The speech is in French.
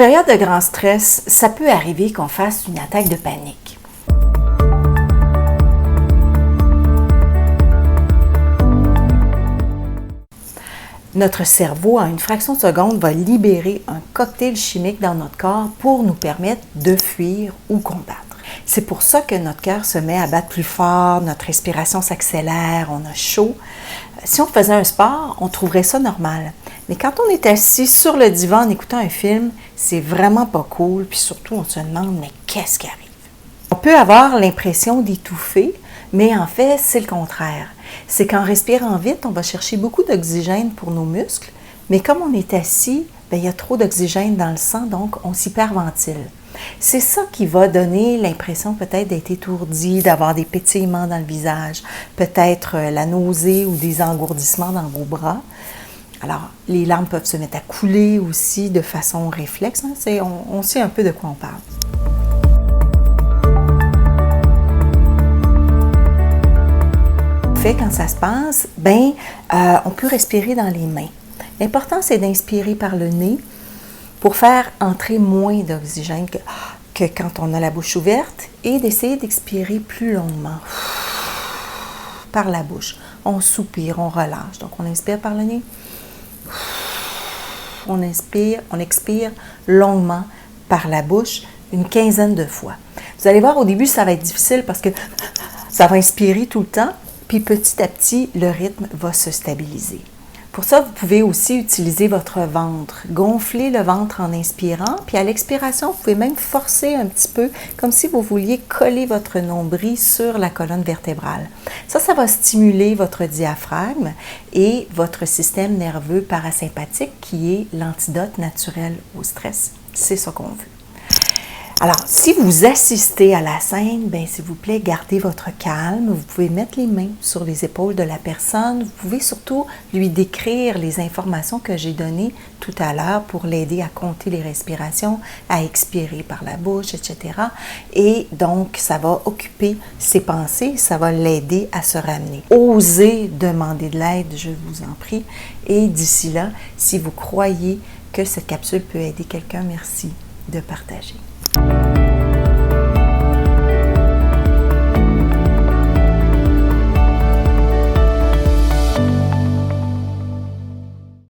période de grand stress, ça peut arriver qu'on fasse une attaque de panique. Notre cerveau, en une fraction de seconde, va libérer un cocktail chimique dans notre corps pour nous permettre de fuir ou combattre. C'est pour ça que notre cœur se met à battre plus fort, notre respiration s'accélère, on a chaud. Si on faisait un sport, on trouverait ça normal. Mais quand on est assis sur le divan en écoutant un film, c'est vraiment pas cool, puis surtout on se demande, mais qu'est-ce qui arrive? On peut avoir l'impression d'étouffer, mais en fait, c'est le contraire. C'est qu'en respirant vite, on va chercher beaucoup d'oxygène pour nos muscles, mais comme on est assis, il y a trop d'oxygène dans le sang, donc on s'hyperventile. C'est ça qui va donner l'impression peut-être d'être étourdi, d'avoir des pétillements dans le visage, peut-être la nausée ou des engourdissements dans vos bras. Alors, les larmes peuvent se mettre à couler aussi de façon réflexe. On sait un peu de quoi on parle. Quand ça se passe, on peut respirer dans les mains. L'important, c'est d'inspirer par le nez pour faire entrer moins d'oxygène que quand on a la bouche ouverte et d'essayer d'expirer plus longuement par la bouche. On soupire, on relâche. Donc, on inspire par le nez. On expire longuement par la bouche une quinzaine de fois. Vous allez voir, au début, ça va être difficile parce que ça va inspirer tout le temps. Puis petit à petit, le rythme va se stabiliser. Pour ça, vous pouvez aussi utiliser votre ventre. Gonfler le ventre en inspirant, puis à l'expiration, vous pouvez même forcer un petit peu, comme si vous vouliez coller votre nombril sur la colonne vertébrale. Ça va stimuler votre diaphragme et votre système nerveux parasympathique, qui est l'antidote naturel au stress. C'est ça qu'on veut. Alors, si vous assistez à la scène, s'il vous plaît, gardez votre calme. Vous pouvez mettre les mains sur les épaules de la personne. Vous pouvez surtout lui décrire les informations que j'ai données tout à l'heure pour l'aider à compter les respirations, à expirer par la bouche, etc. Et donc, ça va occuper ses pensées, ça va l'aider à se ramener. Osez demander de l'aide, je vous en prie. Et d'ici là, si vous croyez que cette capsule peut aider quelqu'un, merci de partager.